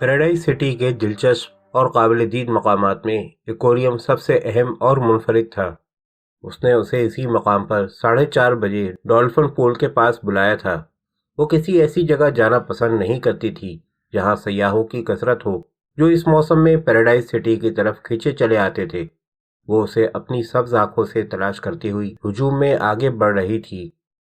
Paradise city کے دلچسپ اور قابل دید مقامات میں ایکویریم سب سے اہم اور منفرد تھا۔ اس نے اسے اسی مقام پر 4:30 بجے ڈولفن پول کے پاس بلایا تھا۔ وہ کسی ایسی جگہ جانا پسند نہیں کرتی تھی جہاں سیاحوں کی کثرت ہو جو اس موسم میں پیراڈائز سٹی کی طرف کھینچے چلے آتے تھے۔ وہ اسے اپنی سبز آنکھوں سے تلاش کرتی ہوئی ہجوم میں آگے بڑھ رہی تھی۔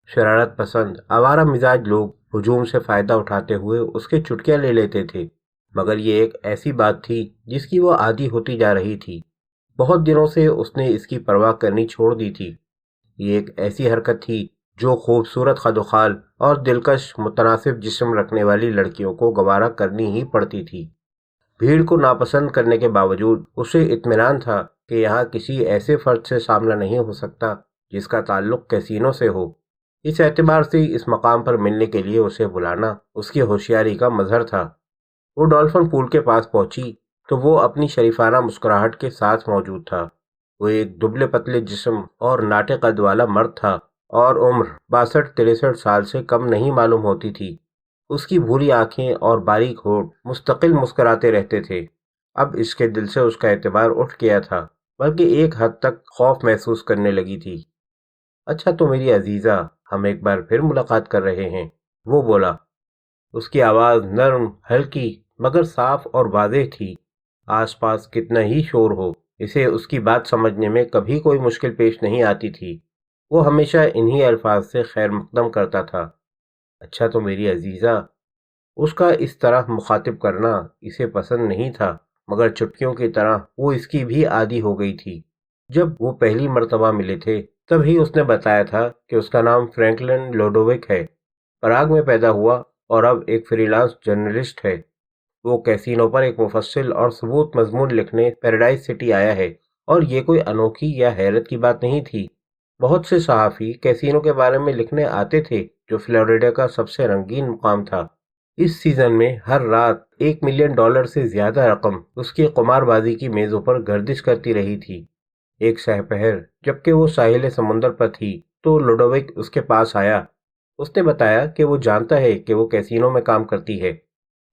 شرارت پسند آوارہ مزاج لوگ ہجوم سے فائدہ اٹھاتے ہوئے اس کے چٹکیاں لے لیتے تھے، مگر یہ ایک ایسی بات تھی جس کی وہ عادی ہوتی جا رہی تھی۔ بہت دنوں سے اس نے اس کی پرواہ کرنی چھوڑ دی تھی۔ یہ ایک ایسی حرکت تھی جو خوبصورت خد و خال اور دلکش متناسب جسم رکھنے والی لڑکیوں کو گوارا کرنی ہی پڑتی تھی۔ بھیڑ کو ناپسند کرنے کے باوجود اسے اطمینان تھا کہ یہاں کسی ایسے فرد سے سامنا نہیں ہو سکتا جس کا تعلق کیسینو سے ہو۔ اس اعتبار سے اس مقام پر ملنے کے لیے اسے بلانا اس کی ہوشیاری کا مظہر تھا۔ وہ ڈولفن پول کے پاس پہنچی تو وہ اپنی شریفانہ مسکراہٹ کے ساتھ موجود تھا۔ وہ ایک دبلے پتلے جسم اور ناٹے قد والا مرد تھا اور عمر 62-63 سال سے کم نہیں معلوم ہوتی تھی۔ اس کی بھوری آنکھیں اور باریک ہونٹ مستقل مسکراتے رہتے تھے۔ اب اس کے دل سے اس کا اعتبار اٹھ گیا تھا، بلکہ ایک حد تک خوف محسوس کرنے لگی تھی۔ اچھا تو میری عزیزہ، ہم ایک بار پھر ملاقات کر رہے ہیں، وہ بولا۔ اس کی آواز نرم، ہلکی مگر صاف اور واضح تھی۔ آس پاس کتنا ہی شور ہو، اسے اس کی بات سمجھنے میں کبھی کوئی مشکل پیش نہیں آتی تھی۔ وہ ہمیشہ انہی الفاظ سے خیر مقدم کرتا تھا۔ اچھا تو میری عزیزہ، اس کا اس طرح مخاطب کرنا اسے پسند نہیں تھا، مگر چٹکیوں کی طرح وہ اس کی بھی عادی ہو گئی تھی۔ جب وہ پہلی مرتبہ ملے تھے تب ہی اس نے بتایا تھا کہ اس کا نام فرینکلن لوڈووک ہے، پراگ میں پیدا ہوا اور اب ایک فری لانس جرنلسٹ ہے۔ وہ کیسینو پر ایک مفصل اور ثبوت مضمون لکھنے پیراڈائز سٹی آیا ہے، اور یہ کوئی انوکھی یا حیرت کی بات نہیں تھی۔ بہت سے صحافی کیسینو کے بارے میں لکھنے آتے تھے جو فلوریڈا کا سب سے رنگین مقام تھا۔ اس سیزن میں ہر رات $1 ملین سے زیادہ رقم اس کی قمار بازی کی میزوں پر گردش کرتی رہی تھی۔ ایک سہ پہر جبکہ وہ ساحل سمندر پر تھی تو لوڈووک اس کے پاس آیا۔ اس نے بتایا کہ وہ جانتا ہے کہ وہ کیسینو میں کام کرتی ہے۔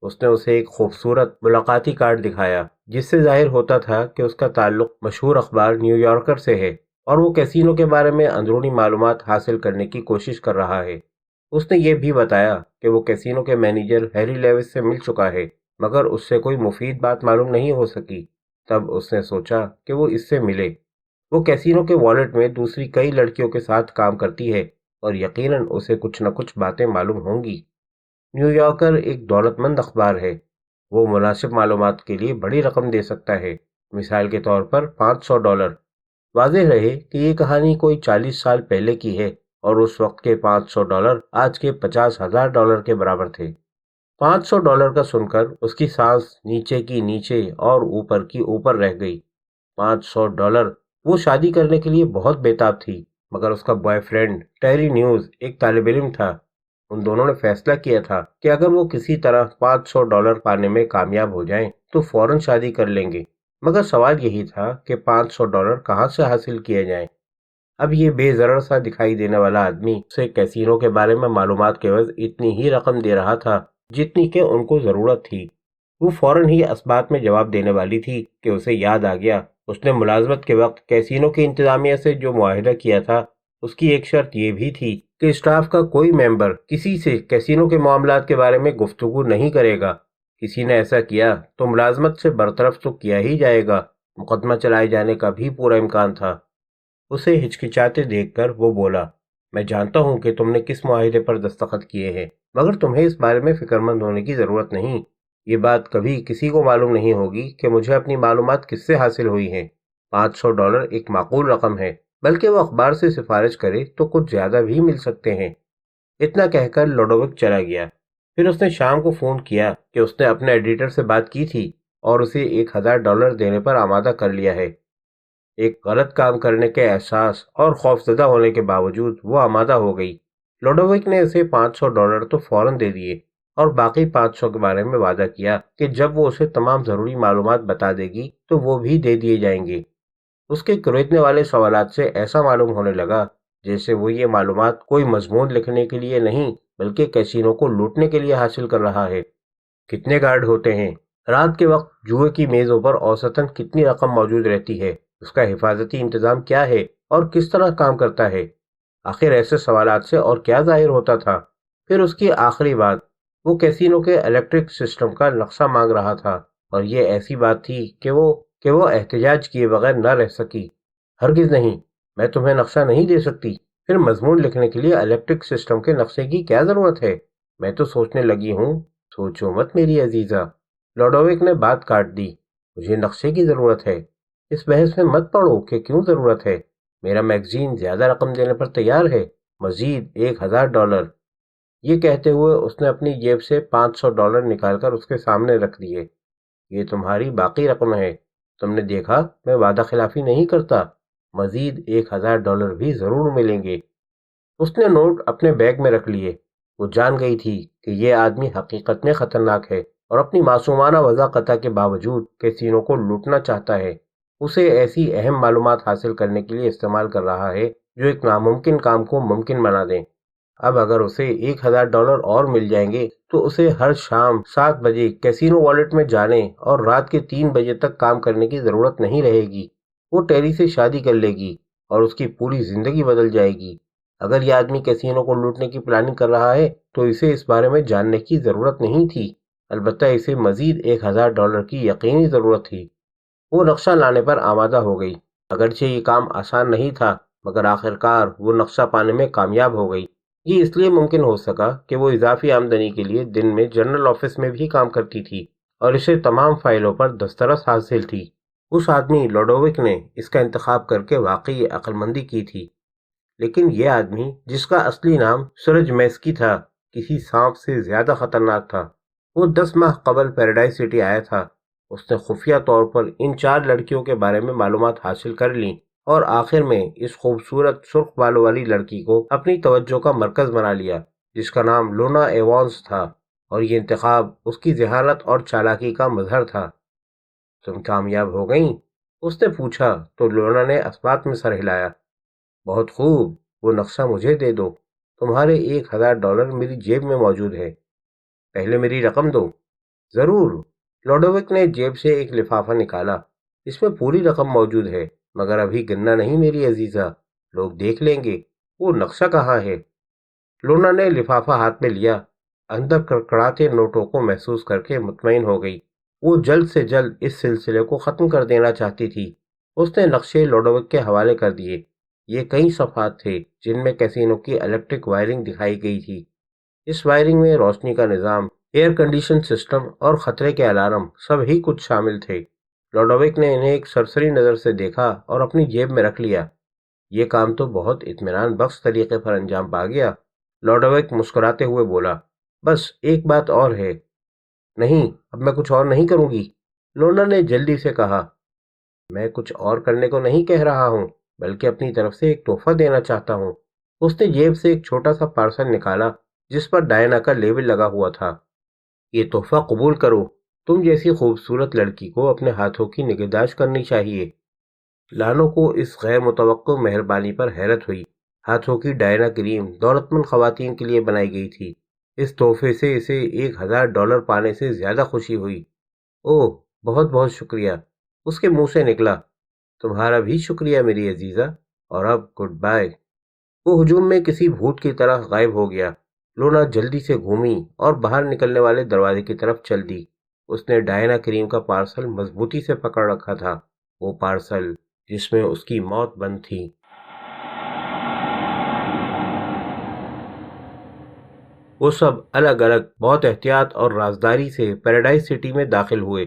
اس نے اسے ایک خوبصورت ملاقاتی کارڈ دکھایا جس سے ظاہر ہوتا تھا کہ اس کا تعلق مشہور اخبار نیو یارکر سے ہے اور وہ کیسینو کے بارے میں اندرونی معلومات حاصل کرنے کی کوشش کر رہا ہے۔ اس نے یہ بھی بتایا کہ وہ کیسینو کے مینیجر ہیری لیوس سے مل چکا ہے، مگر اس سے کوئی مفید بات معلوم نہیں ہو سکی۔ تب اس نے سوچا کہ وہ اس سے ملے۔ وہ کیسینو کے والٹ میں دوسری کئی لڑکیوں کے ساتھ کام کرتی ہے اور یقیناً اسے کچھ نہ کچھ باتیں معلوم ہوں گی۔ نیو یارکر ایک دولت مند اخبار ہے۔ وہ مناسب معلومات کے لیے بڑی رقم دے سکتا ہے، مثال کے طور پر $500۔ واضح رہے کہ یہ کہانی کوئی 40 سال پہلے کی ہے اور اس وقت کے $500 آج کے $50,000 کے برابر تھے۔ $500 کا سن کر اس کی سانس نیچے کی نیچے اور اوپر کی اوپر رہ گئی۔ $500! وہ شادی کرنے کے لیے بہت بےتاب تھی، مگر اس کا بوائے فرینڈ ٹیری نیوز ایک طالب علم تھا۔ ان دونوں نے فیصلہ کیا تھا کہ اگر وہ کسی طرح $500 پانے میں کامیاب ہو جائیں تو فوراً شادی کر لیں گے، مگر سوال یہی تھا کہ $500 کہاں سے حاصل کیے جائیں۔ اب یہ بے ضرر سا دکھائی دینے والا آدمی اسے کیسینو کے بارے میں معلومات کے عوض اتنی ہی رقم دے رہا تھا جتنی کہ ان کو ضرورت تھی۔ وہ فوراً ہی اس بات میں جواب دینے والی تھی کہ اسے یاد آ گیا اس نے ملازمت کے وقت کیسینو کی انتظامیہ سے جو معاہدہ کیا تھا اس کی ایک شرط یہ بھی تھی کہ اسٹاف کا کوئی ممبر کسی سے کیسینو کے معاملات کے بارے میں گفتگو نہیں کرے گا۔ کسی نے ایسا کیا تو ملازمت سے برطرف تو کیا ہی جائے گا، مقدمہ چلائے جانے کا بھی پورا امکان تھا۔ اسے ہچکچاتے دیکھ کر وہ بولا، میں جانتا ہوں کہ تم نے کس معاہدے پر دستخط کیے ہیں، مگر تمہیں اس بارے میں فکر مند ہونے کی ضرورت نہیں۔ یہ بات کبھی کسی کو معلوم نہیں ہوگی کہ مجھے اپنی معلومات کس سے حاصل ہوئی ہیں۔ $500 ایک معقول رقم ہے، بلکہ وہ اخبار سے سفارش کرے تو کچھ زیادہ بھی مل سکتے ہیں۔ اتنا کہہ کر لوڈووک چلا گیا۔ پھر اس نے شام کو فون کیا کہ اس نے اپنے ایڈیٹر سے بات کی تھی اور اسے $1000 دینے پر آمادہ کر لیا ہے۔ ایک غلط کام کرنے کے احساس اور خوفزدہ ہونے کے باوجود وہ آمادہ ہو گئی۔ لوڈووک نے اسے $500 تو فوراً دے دیے اور باقی 500 کے بارے میں وعدہ کیا کہ جب وہ اسے تمام ضروری معلومات بتا دے گی تو وہ بھی دے دیے جائیں گے۔ اس کے کریدنے والے سوالات سے ایسا معلوم ہونے لگا جیسے وہ یہ معلومات کوئی مضمون لکھنے کے لیے نہیں بلکہ کیسینو کو لوٹنے کے لیے حاصل کر رہا ہے۔ کتنے گارڈ ہوتے ہیں؟ رات کے وقت جوئے کی میزوں پر اوسطاً کتنی رقم موجود رہتی ہے، اس کا حفاظتی انتظام کیا ہے اور کس طرح کام کرتا ہے؟ آخر ایسے سوالات سے اور کیا ظاہر ہوتا تھا؟ پھر اس کی آخری بات، وہ کیسینو کے الیکٹرک سسٹم کا نقشہ مانگ رہا تھا، اور یہ ایسی بات تھی کہ وہ احتجاج کیے بغیر نہ رہ سکی۔ ہرگز نہیں، میں تمہیں نقشہ نہیں دے سکتی۔ پھر مضمون لکھنے کے لیے الیکٹرک سسٹم کے نقشے کی کیا ضرورت ہے؟ میں تو سوچنے لگی ہوں۔ سوچو مت میری عزیزہ، لوڈووک نے بات کاٹ دی۔ مجھے نقشے کی ضرورت ہے، اس بحث میں مت پڑو کہ کیوں ضرورت ہے۔ میرا میگزین زیادہ رقم دینے پر تیار ہے، مزید $1000۔ یہ کہتے ہوئے اس نے اپنی جیب سے $500 نکال کر اس کے سامنے رکھ دیے۔ یہ تمہاری باقی رقم ہے، تم نے دیکھا میں وعدہ خلافی نہیں کرتا، مزید $1000 بھی ضرور ملیں گے۔ اس نے نوٹ اپنے بیگ میں رکھ لیے۔ وہ جان گئی تھی کہ یہ آدمی حقیقت میں خطرناک ہے اور اپنی معصومانہ وضاحت کے باوجود کیسینو کو لوٹنا چاہتا ہے۔ اسے ایسی اہم معلومات حاصل کرنے کے لیے استعمال کر رہا ہے جو ایک ناممکن کام کو ممکن بنا دیں۔ اب اگر اسے $1000 اور مل جائیں گے تو اسے ہر شام 7 بجے کیسینو والیٹ میں جانے اور رات کے 3 بجے تک کام کرنے کی ضرورت نہیں رہے گی۔ وہ ٹیری سے شادی کر لے گی اور اس کی پوری زندگی بدل جائے گی۔ اگر یہ آدمی کیسینو کو لوٹنے کی پلاننگ کر رہا ہے تو اسے اس بارے میں جاننے کی ضرورت نہیں تھی، البتہ اسے مزید $1000 کی یقینی ضرورت تھی۔ وہ نقشہ لانے پر آمادہ ہو گئی۔ اگرچہ یہ کام آسان نہیں تھا، مگر آخرکار وہ نقشہ پانے میں کامیاب ہو گئی۔ یہ اس لیے ممکن ہو سکا کہ وہ اضافی آمدنی کے لیے دن میں جنرل آفس میں بھی کام کرتی تھی اور اسے تمام فائلوں پر دسترس حاصل تھی۔ اس آدمی لوڈووک نے اس کا انتخاب کر کے واقعی عقل مندی کی تھی، لیکن یہ آدمی جس کا اصلی نام سورج میسکی تھا کسی سانپ سے زیادہ خطرناک تھا۔ وہ 10 ماہ قبل پیراڈائز سٹی آیا تھا۔ اس نے خفیہ طور پر ان 4 لڑکیوں کے بارے میں معلومات حاصل کر لیں اور آخر میں اس خوبصورت سرخ بالوں والی لڑکی کو اپنی توجہ کا مرکز بنا لیا، جس کا نام لونا ایوانس تھا، اور یہ انتخاب اس کی ذہانت اور چالاکی کا مظہر تھا۔ تم کامیاب ہو گئیں؟ اس نے پوچھا تو لونا نے اثبات میں سر ہلایا۔ بہت خوب، وہ نقشہ مجھے دے دو، تمہارے $1000 میری جیب میں موجود ہے۔ پہلے میری رقم دو۔ ضرور۔ لوڈووک نے جیب سے ایک لفافہ نکالا۔ اس میں پوری رقم موجود ہے، مگر ابھی گننا نہیں میری عزیزہ، لوگ دیکھ لیں گے۔ وہ نقشہ کہاں ہے؟ لونا نے لفافہ ہاتھ میں لیا، اندر کڑکڑاتے نوٹوں کو محسوس کر کے مطمئن ہو گئی۔ وہ جلد سے جلد اس سلسلے کو ختم کر دینا چاہتی تھی۔ اس نے نقشے لوڈووک کے حوالے کر دیے۔ یہ کئی صفحات تھے جن میں کیسینو کی الیکٹرک وائرنگ دکھائی گئی تھی۔ اس وائرنگ میں روشنی کا نظام، ایئر کنڈیشن سسٹم اور خطرے کے الارم سب ہی کچھ شامل تھے۔ لوڈووک نے انہیں ایک سرسری نظر سے دیکھا اور اپنی جیب میں رکھ لیا۔ یہ کام تو بہت اطمینان بخش طریقے پر انجام پا گیا۔ لوڈووک مسکراتے ہوئے بولا، بس ایک بات اور ہے۔ نہیں، اب میں کچھ اور نہیں کروں گی، لونا نے جلدی سے کہا۔ میں کچھ اور کرنے کو نہیں کہہ رہا ہوں، بلکہ اپنی طرف سے ایک تحفہ دینا چاہتا ہوں۔ اس نے جیب سے ایک چھوٹا سا پارسل نکالا جس پر ڈائنا کا لیبل لگا ہوا تھا۔ یہ تحفہ قبول کرو، تم جیسی خوبصورت لڑکی کو اپنے ہاتھوں کی نگہداشت کرنی چاہیے۔ لانو کو اس غیر متوقع مہربانی پر حیرت ہوئی۔ ہاتھوں کی ڈائنا کریم دولت مند خواتین کے لیے بنائی گئی تھی۔ اس تحفے سے اسے $1000 پانے سے زیادہ خوشی ہوئی۔ اوہ، بہت بہت شکریہ، اس کے منہ سے نکلا۔ تمہارا بھی شکریہ میری عزیزہ، اور اب گڈ بائے۔ وہ ہجوم میں کسی بھوت کی طرح غائب ہو گیا۔ لونا جلدی سے گھومی اور باہر نکلنے والے دروازے کی طرف چل دی۔ اس نے ڈائنا کریم کا پارسل مضبوطی سے پکڑ رکھا تھا، وہ پارسل جس میں اس کی موت بند تھی۔ وہ سب الگ الگ بہت احتیاط اور رازداری سے پیراڈائز سٹی میں داخل ہوئے،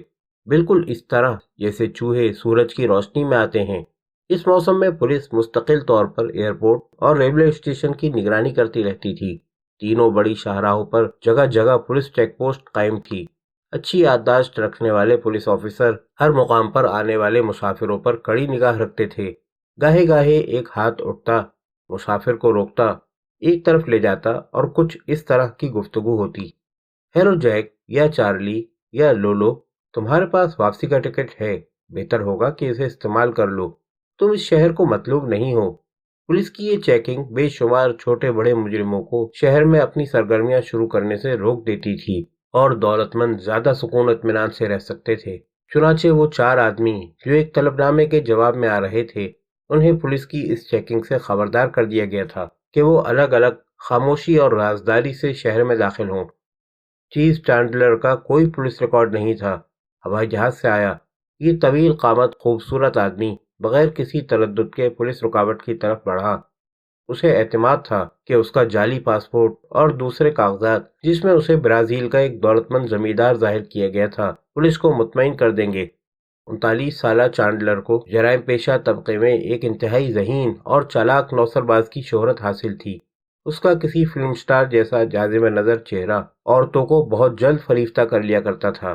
بالکل اس طرح جیسے چوہے سورج کی روشنی میں آتے ہیں۔ اس موسم میں پولیس مستقل طور پر ایئرپورٹ اور ریلوے اسٹیشن کی نگرانی کرتی رہتی تھی۔ تینوں بڑی شاہراہوں پر جگہ جگہ پولیس چیک پوسٹ قائم تھی۔ اچھی یادداشت رکھنے والے پولیس آفیسر ہر مقام پر آنے والے مسافروں پر کڑی نگاہ رکھتے تھے۔ گاہے گاہے ایک ہاتھ اٹھتا، مسافر کو روکتا، ایک طرف لے جاتا اور کچھ اس طرح کی گفتگو ہوتی۔ ہیرو جیک یا چارلی یا لولو، تمہارے پاس واپسی کا ٹکٹ ہے، بہتر ہوگا کہ اسے استعمال کر لو، تم اس شہر کو مطلوب نہیں ہو۔ پولیس کی یہ چیکنگ بے شمار چھوٹے بڑے مجرموں کو شہر میں اپنی سرگرمیاں شروع کرنے سے روک دیتی تھی۔ اور دولت مند زیادہ سکون و اطمینان سے رہ سکتے تھے۔ چنانچہ وہ 4 آدمی جو ایک طلب نامے کے جواب میں آ رہے تھے، انہیں پولیس کی اس چیکنگ سے خبردار کر دیا گیا تھا کہ وہ الگ الگ خاموشی اور رازداری سے شہر میں داخل ہوں۔ چیف چانڈلر کا کوئی پولیس ریکارڈ نہیں تھا۔ ہوائی جہاز سے آیا یہ طویل قامت خوبصورت آدمی بغیر کسی تردد کے پولیس رکاوٹ کی طرف بڑھا۔ اسے اعتماد تھا کہ اس کا جعلی پاسپورٹ اور دوسرے کاغذات، جس میں اسے برازیل کا ایک دولت مند زمیندار ظاہر کیا گیا تھا، پولیس کو مطمئن کر دیں گے۔ 39 سالہ چانڈلر کو جرائم پیشہ طبقے میں ایک انتہائی ذہین اور چالاک نوسر باز کی شہرت حاصل تھی۔ اس کا کسی فلم سٹار جیسا جاذب نظر چہرہ عورتوں کو بہت جلد فریفتہ کر لیا کرتا تھا۔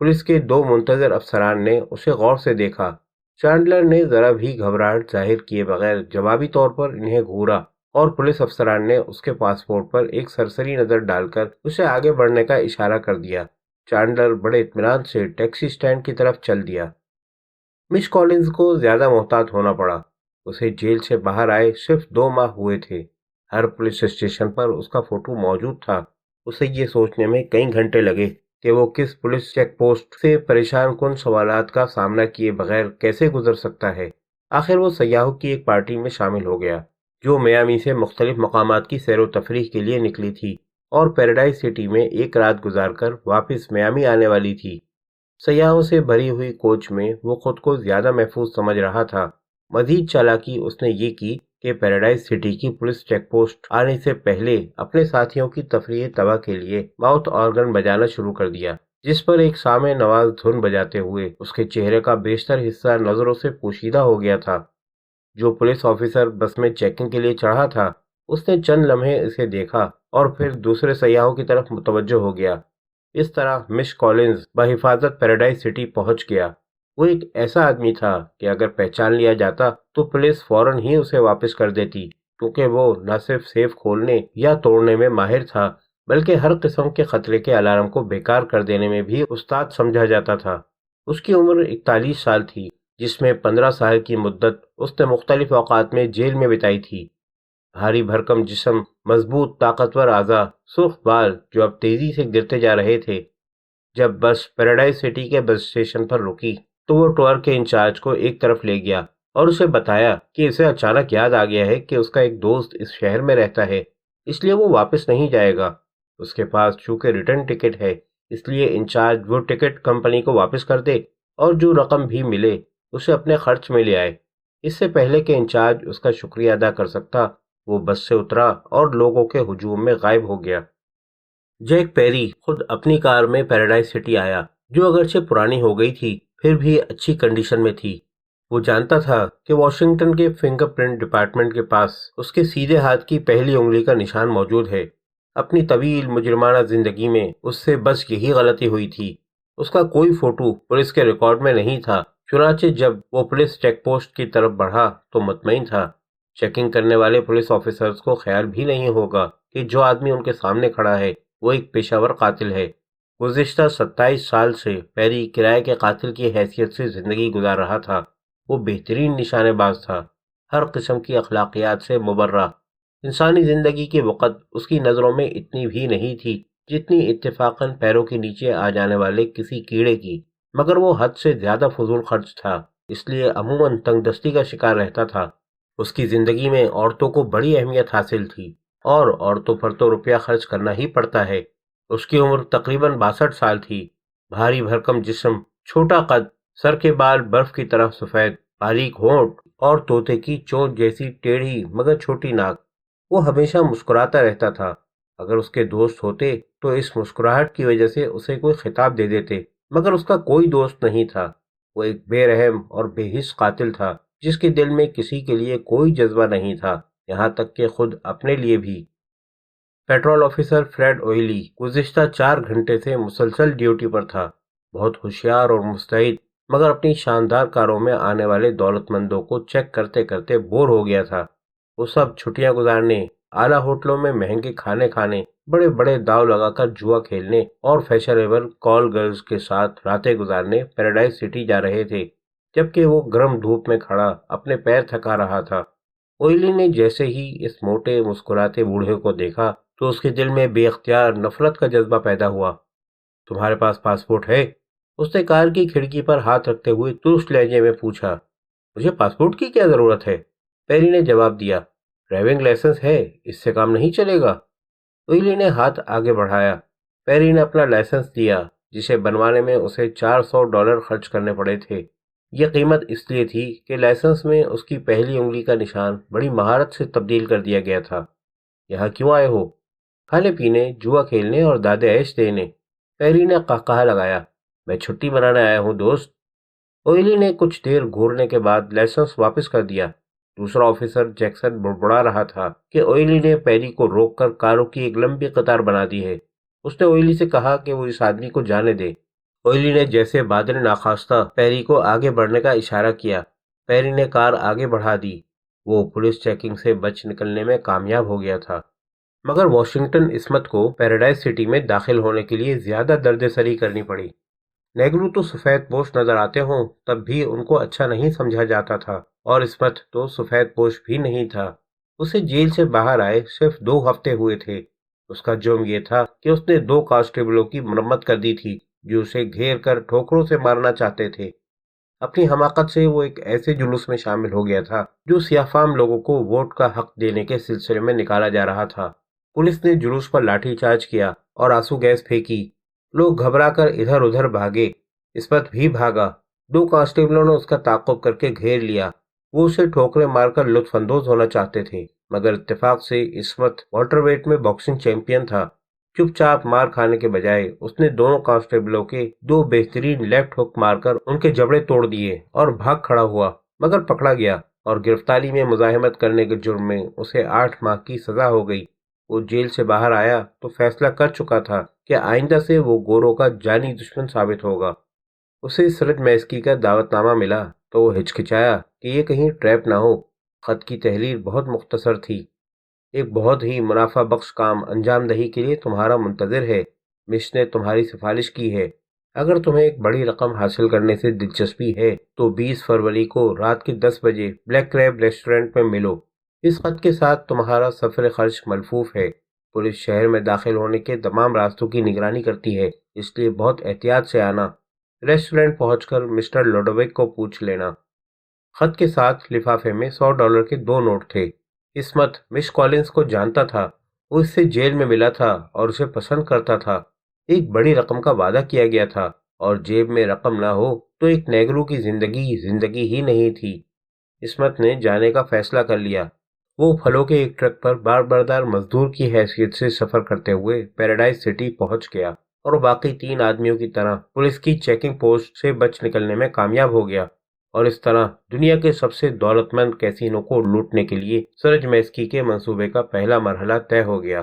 پولیس کے 2 منتظر افسران نے اسے غور سے دیکھا۔ چانڈلر نے ذرا بھی گھبراہٹ ظاہر کیے بغیر جوابی طور پر انہیں گھورا، اور پولیس افسران نے اس کے پاسپورٹ پر ایک سرسری نظر ڈال کر اسے آگے بڑھنے کا اشارہ کر دیا۔ چانڈلر بڑے اطمینان سے ٹیکسی سٹینڈ کی طرف چل دیا۔ مس کولنز کو زیادہ محتاط ہونا پڑا۔ اسے جیل سے باہر آئے صرف 2 ماہ ہوئے تھے۔ ہر پولیس اسٹیشن پر اس کا فوٹو موجود تھا۔ اسے یہ سوچنے میں کئی گھنٹے لگے کہ وہ کس پولیس چیک پوسٹ سے پریشان کن سوالات کا سامنا کیے بغیر کیسے گزر سکتا ہے۔ آخر وہ سیاحوں کی ایک پارٹی میں شامل ہو گیا جو میامی سے مختلف مقامات کی سیر و تفریح کے لیے نکلی تھی اور پیراڈائز سٹی میں ایک رات گزار کر واپس میامی آنے والی تھی۔ سیاحوں سے بھری ہوئی کوچ میں وہ خود کو زیادہ محفوظ سمجھ رہا تھا۔ مزید چالاکی اس نے یہ کی کہ پیراڈائز سٹی کی پولیس چیک پوسٹ آنے سے پہلے اپنے ساتھیوں کی تفریح تباہ کے لیے ماؤتھ آرگن بجانا شروع کر دیا، جس پر ایک سامع نواز دھن بجاتے ہوئے اس کے چہرے کا بیشتر حصہ نظروں سے پوشیدہ ہو گیا تھا۔ جو پولیس آفیسر بس میں چیکنگ کے لیے چڑھا تھا، اس نے چند لمحے اسے دیکھا اور پھر دوسرے سیاحوں کی طرف متوجہ ہو گیا۔ اس طرح مس کولنز بحفاظت پیراڈائز سٹی پہنچ گیا۔ وہ ایک ایسا آدمی تھا کہ اگر پہچان لیا جاتا تو پولیس فوراً ہی اسے واپس کر دیتی، کیونکہ وہ نہ صرف سیف کھولنے یا توڑنے میں ماہر تھا، بلکہ ہر قسم کے خطرے کے الارم کو بیکار کر دینے میں بھی استاد سمجھا جاتا تھا۔ اس کی عمر 41 سال تھی، جس میں 15 سال کی مدت اس نے مختلف اوقات میں جیل میں بتائی تھی۔ بھاری بھرکم جسم، مضبوط طاقتور اعضاء، سرخ بال جو اب تیزی سے گرتے جا رہے تھے۔ جب بس پیراڈائز سٹی کے بس اسٹیشن پر رکی تو وہ ٹور کے انچارج کو ایک طرف لے گیا اور اسے بتایا کہ اسے اچانک یاد آ گیا ہے کہ اس کا ایک دوست اس شہر میں رہتا ہے، اس لیے وہ واپس نہیں جائے گا۔ اس کے پاس چونکہ ریٹرن ٹکٹ ہے، اس لیے انچارج وہ ٹکٹ کمپنی کو واپس کر دے اور جو رقم بھی ملے اسے اپنے خرچ میں لے آئے۔ اس سے پہلے کہ انچارج اس کا شکریہ ادا کر سکتا، وہ بس سے اترا اور لوگوں کے ہجوم میں غائب ہو گیا۔ جیک پیری خود اپنی کار میں پیراڈائز سٹی آیا، جو اگرچہ پرانی ہو گئی تھی پھر بھی اچھی کنڈیشن میں تھی۔ وہ جانتا تھا کہ واشنگٹن کے فنگر پرنٹ ڈپارٹمنٹ کے پاس اس کے سیدھے ہاتھ کی پہلی انگلی کا نشان موجود ہے۔ اپنی طویل مجرمانہ زندگی میں اس سے بس یہی غلطی ہوئی تھی۔ اس کا کوئی فوٹو پولیس کے ریکارڈ میں نہیں تھا، چنانچہ جب وہ پولیس چیک پوسٹ کی طرف بڑھا تو مطمئن تھا۔ چیکنگ کرنے والے پولیس آفیسرز کو خیال بھی نہیں ہوگا کہ جو آدمی ان کے سامنے کھڑا ہے وہ ایک پیشہ ور قاتل ہے۔ گزشتہ 27 سال سے پیری کرائے کے قاتل کی حیثیت سے زندگی گزار رہا تھا۔ وہ بہترین نشانے باز تھا، ہر قسم کی اخلاقیات سے مبرہ۔ انسانی زندگی کی وقت اس کی نظروں میں اتنی بھی نہیں تھی جتنی اتفاقاً پیروں کے نیچے آ جانے والے کسی کیڑے کی، مگر وہ حد سے زیادہ فضول خرچ تھا، اس لیے عموماً تنگ دستی کا شکار رہتا تھا۔ اس کی زندگی میں عورتوں کو بڑی اہمیت حاصل تھی، اور عورتوں پر تو روپیہ خرچ کرنا ہی پڑتا ہے۔ اس کی عمر تقریباً 62 سال تھی۔ بھاری بھرکم جسم، چھوٹا قد، سر کے بال برف کی طرح سفید، باریک ہونٹ اور طوطے کی چونچ جیسی ٹیڑھی مگر چھوٹی ناک۔ وہ ہمیشہ مسکراتا رہتا تھا۔ اگر اس کے دوست ہوتے تو اس مسکراہٹ کی وجہ سے اسے کوئی خطاب دے دیتے، مگر اس کا کوئی دوست نہیں تھا۔ وہ ایک بے رحم اور بے حس قاتل تھا جس کے دل میں کسی کے لیے کوئی جذبہ نہیں تھا، یہاں تک کہ خود اپنے لیے بھی۔ پیٹرول آفیسر فریڈ اوئلی گزشتہ 4 گھنٹے سے مسلسل ڈیوٹی پر تھا، بہت ہوشیار اور مستعد، مگر اپنی شاندار کاروں میں آنے والے دولت مندوں کو چیک کرتے کرتے بور ہو گیا تھا۔ وہ سب چھٹیاں گزارنے، اعلیٰ ہوٹلوں میں مہنگے کھانے کھانے، بڑے بڑے داؤ لگا کر جوا کھیلنے اور فیشنیبل کال گرلز کے ساتھ راتیں گزارنے پیراڈائز سٹی جا رہے تھے، جبکہ وہ گرم دھوپ میں کھڑا اپنے پیر تھکا رہا تھا۔ اوئلی نے جیسے ہی اس موٹے مسکراتے بوڑھے کو دیکھا تو اس کے دل میں بے اختیار نفرت کا جذبہ پیدا ہوا۔ تمہارے پاس پاسپورٹ ہے؟ اس نے کار کی کھڑکی پر ہاتھ رکھتے ہوئے ترش لہجے میں پوچھا۔ مجھے پاسپورٹ کی کیا ضرورت ہے؟ پیری نے جواب دیا۔ ڈرائیونگ لائسنس ہے، اس سے کام نہیں چلے گا۔ ویلی نے ہاتھ آگے بڑھایا۔ پیری نے اپنا لائسنس دیا، جسے بنوانے میں اسے $400 خرچ کرنے پڑے تھے۔ یہ قیمت اس لیے تھی کہ لائسنس میں اس کی پہلی انگلی کا نشان بڑی مہارت سے تبدیل کر دیا گیا تھا۔ یہاں کیوں آئے ہو؟ کھانے پینے، جوا کھیلنے اور داد عیش دینے، پیری نے قہقہہ لگایا۔ میں چھٹی منانے آیا ہوں دوست۔ اویلی نے کچھ دیر گھورنے کے بعد لائسنس واپس کر دیا۔ دوسرا آفیسر جیکسن بڑبڑا رہا تھا کہ اویلی نے پیری کو روک کر کاروں کی ایک لمبی قطار بنا دی ہے۔ اس نے اویلی سے کہا کہ وہ اس آدمی کو جانے دے۔ اویلی نے جیسے بادل ناخواستہ پیری کو آگے بڑھنے کا اشارہ کیا۔ پیری نے کار آگے بڑھا دی۔ وہ پولیس چیکنگ سے بچ نکلنے میں کامیاب ہو گیا تھا، مگر واشنگٹن اسمتھ کو پیراڈائز سٹی میں داخل ہونے کے لیے زیادہ درد سری کرنی پڑی۔ نیگرو تو سفید پوش نظر آتے ہوں تب بھی ان کو اچھا نہیں سمجھا جاتا تھا، اور اسمتھ تو سفید پوش بھی نہیں تھا۔ اسے جیل سے باہر آئے صرف 2 ہفتے ہوئے تھے۔ اس کا جرم یہ تھا کہ اس نے 2 کانسٹیبلوں کی مرمت کر دی تھی جو اسے گھیر کر ٹھوکروں سے مارنا چاہتے تھے۔ اپنی حماقت سے وہ ایک ایسے جلوس میں شامل ہو گیا تھا جو سیاہ فام لوگوں کو ووٹ کا حق دینے کے سلسلے میں نکالا جا رہا تھا۔ پولیس نے جلوس پر لاٹھی چارج کیا اور آنسو گیس پھینکی۔ لوگ گھبرا کر ادھر ادھر بھاگے۔ اسمتھ بھی بھاگا۔ 2 کانسٹیبلوں نے اس کا تعاقب کر کے گھیر لیا۔ وہ اسے ٹھوکریں مار کر لطف اندوز ہونا چاہتے تھے، مگر اتفاق سے اسمتھ واٹر ویٹ میں باکسنگ چیمپئن تھا۔ چپ چاپ مار کھانے کے بجائے اس نے دونوں کانسٹیبلوں کے 2 بہترین لیفٹ ہک مار کر ان کے جبڑے توڑ دیے اور بھاگ کھڑا ہوا، مگر پکڑا گیا اور گرفتاری میں مزاحمت کرنے کے جرم میں اسے 8 ماہ کی سزا ہو گئی۔ وہ جیل سے باہر آیا تو فیصلہ کر چکا تھا کہ آئندہ سے وہ گوروں کا جانی دشمن ثابت ہوگا۔ اسے سرج میسکی کا دعوت نامہ ملا تو وہ ہچکچایا کہ یہ کہیں ٹریپ نہ ہو۔ خط کی تحریر بہت مختصر تھی۔ ایک بہت ہی منافع بخش کام انجام دہی کے لیے تمہارا منتظر ہے۔ مش نے تمہاری سفارش کی ہے۔ اگر تمہیں ایک بڑی رقم حاصل کرنے سے دلچسپی ہے تو 20 فروری کو رات کے 10 بجے بلیک کریب ریسٹورنٹ میں ملو۔ اس خط کے ساتھ تمہارا سفر خرچ ملفوف ہے۔ پولیس شہر میں داخل ہونے کے تمام راستوں کی نگرانی کرتی ہے، اس لیے بہت احتیاط سے آنا۔ ریسٹورنٹ پہنچ کر مسٹر لوڈوک کو پوچھ لینا۔ خط کے ساتھ لفافے میں $100 کے 2 نوٹ تھے۔ اسمتھ مش کالنز کو جانتا تھا۔ وہ اس سے جیل میں ملا تھا اور اسے پسند کرتا تھا۔ ایک بڑی رقم کا وعدہ کیا گیا تھا، اور جیب میں رقم نہ ہو تو ایک نیگرو کی زندگی ہی نہیں تھی۔ اسمتھ نے جانے کا فیصلہ کر لیا۔ وہ پھلوں کے ایک ٹرک پر بار بردار مزدور کی حیثیت سے سفر کرتے ہوئے پیراڈائز سٹی پہنچ گیا، اور باقی 3 آدمیوں کی طرح پولیس کی چیکنگ پوسٹ سے بچ نکلنے میں کامیاب ہو گیا، اور اس طرح دنیا کے سب سے دولت مند کیسینو کو لوٹنے کے لیے سرج میسکی کے منصوبے کا پہلا مرحلہ طے ہو گیا۔